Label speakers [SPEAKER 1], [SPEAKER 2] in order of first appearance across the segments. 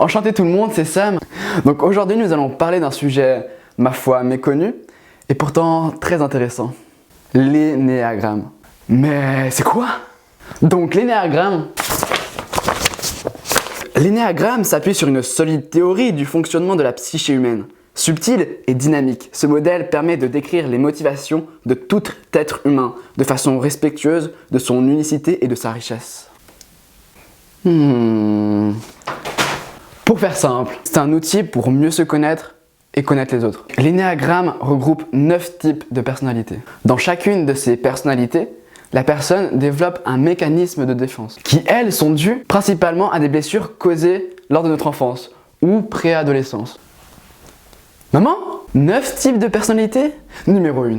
[SPEAKER 1] Enchanté tout le monde, c'est Sam. Donc aujourd'hui nous allons parler d'un sujet, ma foi, méconnu et pourtant très intéressant. L'énéagramme. Mais c'est quoi? Donc l'énéagramme s'appuie sur une solide théorie du fonctionnement de la psyché humaine. Subtil et dynamique, ce modèle permet de décrire les motivations de tout être humain de façon respectueuse de son unicité et de sa richesse. Pour faire simple, c'est un outil pour mieux se connaître et connaître les autres. L'énéagramme regroupe 9 types de personnalités. Dans chacune de ces personnalités, la personne développe un mécanisme de défense qui, elles, sont dues principalement à des blessures causées lors de notre enfance ou préadolescence. Maman, 9 types de personnalités? Numéro 1.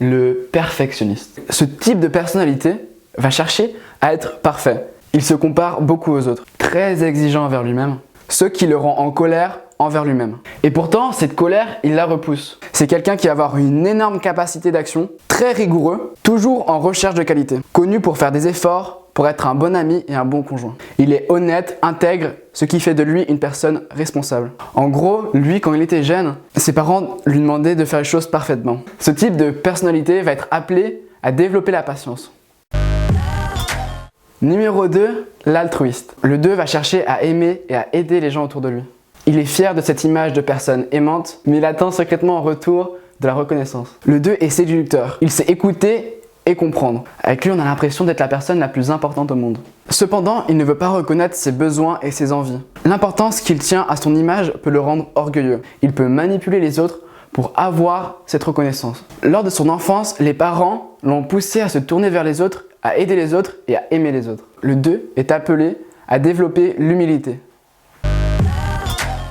[SPEAKER 1] Le perfectionniste. Ce type de personnalité va chercher à être parfait. Il se compare beaucoup aux autres, très exigeant envers lui-même, ce qui le rend en colère envers lui-même. Et pourtant, cette colère, il la repousse. C'est quelqu'un qui va avoir une énorme capacité d'action, très rigoureux, toujours en recherche de qualité, connu pour faire des efforts, pour être un bon ami et un bon conjoint. Il est honnête, intègre, ce qui fait de lui une personne responsable. En gros, lui, quand il était jeune, ses parents lui demandaient de faire les choses parfaitement. Ce type de personnalité va être appelé à développer la patience. Numéro 2, l'altruiste. Le 2 va chercher à aimer et à aider les gens autour de lui. Il est fier de cette image de personne aimante, mais il attend secrètement en retour de la reconnaissance. Le 2 est séducteur. Il sait écouter et comprendre. Avec lui, on a l'impression d'être la personne la plus importante au monde. Cependant, il ne veut pas reconnaître ses besoins et ses envies. L'importance qu'il tient à son image peut le rendre orgueilleux. Il peut manipuler les autres pour avoir cette reconnaissance. Lors de son enfance, les parents l'ont poussé à se tourner vers les autres, à aider les autres et à aimer les autres. Le 2 est appelé à développer l'humilité.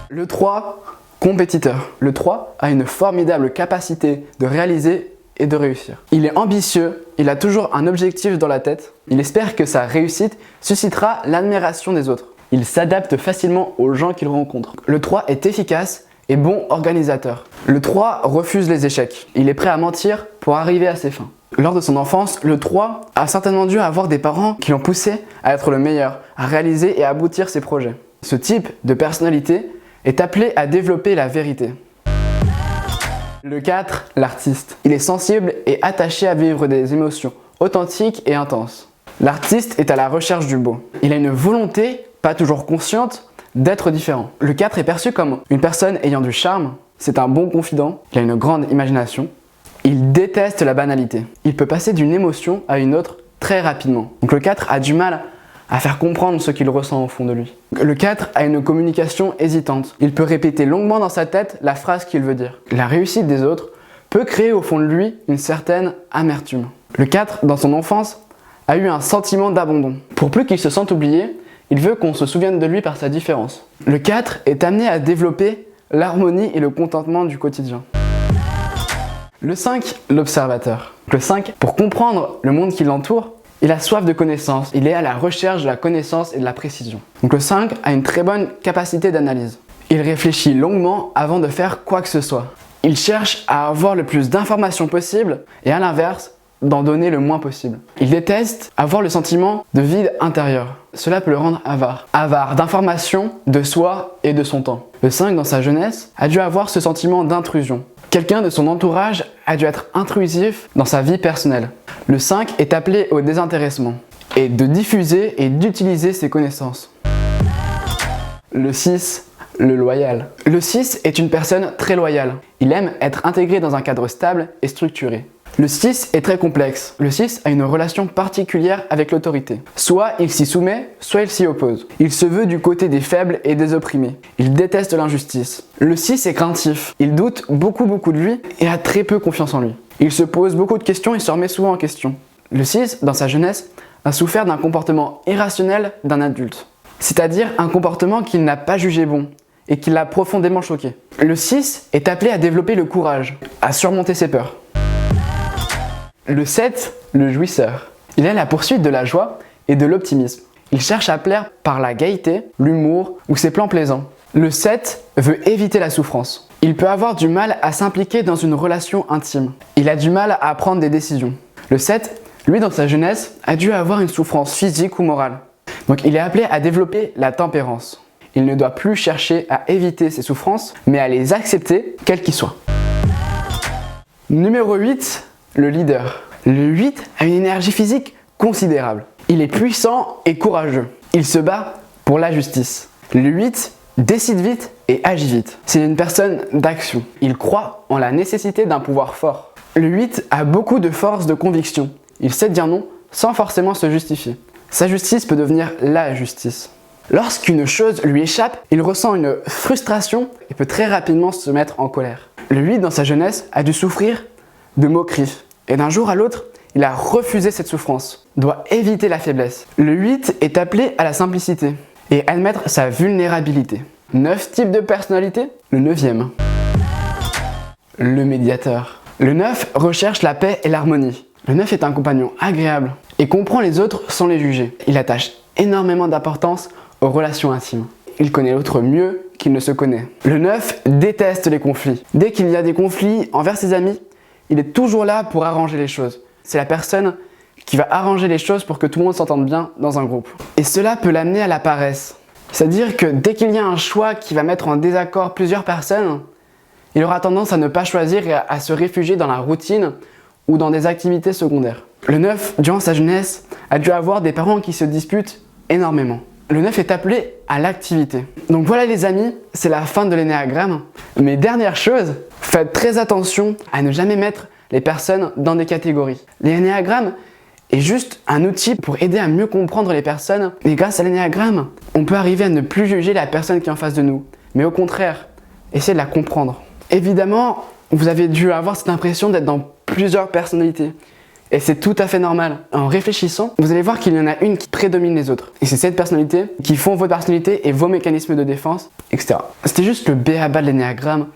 [SPEAKER 1] Le 3, compétiteur. Le 3 a une formidable capacité de réaliser et de réussir. Il est ambitieux, il a toujours un objectif dans la tête, il espère que sa réussite suscitera l'admiration des autres. Il s'adapte facilement aux gens qu'il rencontre. Le 3 est efficace et bon organisateur. Le 3 refuse les échecs. Il est prêt à mentir pour arriver à ses fins. Lors de son enfance, le 3 a certainement dû avoir des parents qui l'ont poussé à être le meilleur, à réaliser et à aboutir ses projets. Ce type de personnalité est appelé à développer la vérité. Le 4, l'artiste. Il est sensible et attaché à vivre des émotions authentiques et intenses. L'artiste est à la recherche du beau. Il a une volonté, pas toujours consciente, d'être différent. Le 4 est perçu comme une personne ayant du charme. C'est un bon confident, il a une grande imagination. Il déteste la banalité. Il peut passer d'une émotion à une autre très rapidement. Donc le 4 a du mal à faire comprendre ce qu'il ressent au fond de lui. Le 4 a une communication hésitante. Il peut répéter longuement dans sa tête la phrase qu'il veut dire. La réussite des autres peut créer au fond de lui une certaine amertume. Le 4, dans son enfance, a eu un sentiment d'abandon. Pour plus qu'il se sente oublié, il veut qu'on se souvienne de lui par sa différence. Le 4 est amené à développer l'harmonie et le contentement du quotidien. Le 5, l'observateur. Le 5, pour comprendre le monde qui l'entoure, il a soif de connaissance, il est à la recherche de la connaissance et de la précision. Donc le 5 a une très bonne capacité d'analyse. Il réfléchit longuement avant de faire quoi que ce soit. Il cherche à avoir le plus d'informations possible et à l'inverse, d'en donner le moins possible. Il déteste avoir le sentiment de vide intérieur. Cela peut le rendre avare. Avare d'informations, de soi et de son temps. Le 5 dans sa jeunesse a dû avoir ce sentiment d'intrusion. Quelqu'un de son entourage a dû être intrusif dans sa vie personnelle. Le 5 est appelé au désintéressement et de diffuser et d'utiliser ses connaissances. Le 6, le loyal. Le 6 est une personne très loyale. Il aime être intégré dans un cadre stable et structuré. Le 6 est très complexe. Le 6 a une relation particulière avec l'autorité. Soit il s'y soumet, soit il s'y oppose. Il se veut du côté des faibles et des opprimés. Il déteste l'injustice. Le 6 est craintif. Il doute beaucoup de lui et a très peu confiance en lui. Il se pose beaucoup de questions et se remet souvent en question. Le 6, dans sa jeunesse, a souffert d'un comportement irrationnel d'un adulte. C'est-à-dire un comportement qu'il n'a pas jugé bon et qui l'a profondément choqué. Le 6 est appelé à développer le courage, à surmonter ses peurs. Le 7, le jouisseur. Il est à la poursuite de la joie et de l'optimisme. Il cherche à plaire par la gaieté, l'humour ou ses plans plaisants. Le 7 veut éviter la souffrance. Il peut avoir du mal à s'impliquer dans une relation intime. Il a du mal à prendre des décisions. Le 7, lui dans sa jeunesse, a dû avoir une souffrance physique ou morale. Donc il est appelé à développer la tempérance. Il ne doit plus chercher à éviter ses souffrances, mais à les accepter, quelles qu'ils soient. Numéro 8, le leader. Le 8 a une énergie physique considérable. Il est puissant et courageux. Il se bat pour la justice. Le 8 décide vite et agit vite. C'est une personne d'action. Il croit en la nécessité d'un pouvoir fort. Le 8 a beaucoup de force de conviction. Il sait dire non sans forcément se justifier. Sa justice peut devenir la justice. Lorsqu'une chose lui échappe, il ressent une frustration et peut très rapidement se mettre en colère. Le 8 dans sa jeunesse a dû souffrir de moqueries. Et d'un jour à l'autre, il a refusé cette souffrance, doit éviter la faiblesse. Le 8 est appelé à la simplicité et admettre sa vulnérabilité. 9 types de personnalités, le 9e. Le médiateur. Le 9 recherche la paix et l'harmonie. Le 9 est un compagnon agréable et comprend les autres sans les juger. Il attache énormément d'importance aux relations intimes. Il connaît l'autre mieux qu'il ne se connaît. Le 9 déteste les conflits. Dès qu'il y a des conflits envers ses amis, il est toujours là pour arranger les choses. C'est la personne qui va arranger les choses pour que tout le monde s'entende bien dans un groupe. Et cela peut l'amener à la paresse. C'est-à-dire que dès qu'il y a un choix qui va mettre en désaccord plusieurs personnes, il aura tendance à ne pas choisir et à se réfugier dans la routine ou dans des activités secondaires. Le 9, durant sa jeunesse, a dû avoir des parents qui se disputent énormément. Le 9 est appelé à l'activité. Donc voilà les amis, c'est la fin de l'énéagramme. Mais dernière chose, faites très attention à ne jamais mettre les personnes dans des catégories. L'énéagramme est juste un outil pour aider à mieux comprendre les personnes. Et grâce à l'énéagramme, on peut arriver à ne plus juger la personne qui est en face de nous, mais au contraire, essayer de la comprendre. Évidemment, vous avez dû avoir cette impression d'être dans plusieurs personnalités. Et c'est tout à fait normal. En réfléchissant, vous allez voir qu'il y en a une qui prédomine les autres. Et c'est cette personnalité qui font votre personnalité et vos mécanismes de défense, etc. C'était juste le b.a.-ba de l'énéagramme,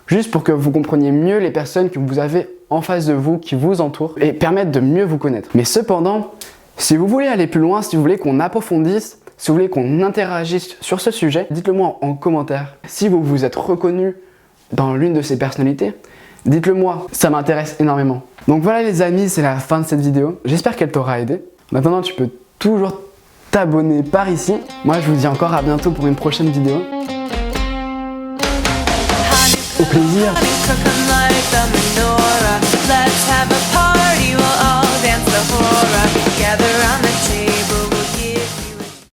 [SPEAKER 1] juste pour que vous compreniez mieux les personnes que vous avez en face de vous, qui vous entourent, et permettre de mieux vous connaître. Mais cependant, si vous voulez aller plus loin, si vous voulez qu'on approfondisse, si vous voulez qu'on interagisse sur ce sujet, dites-le moi en commentaire. Si vous vous êtes reconnu dans l'une de ces personnalités, dites-le moi, ça m'intéresse énormément. Donc voilà les amis, c'est la fin de cette vidéo. J'espère qu'elle t'aura aidé. Maintenant, tu peux toujours t'abonner par ici. Moi, je vous dis encore à bientôt pour une prochaine vidéo. Au plaisir.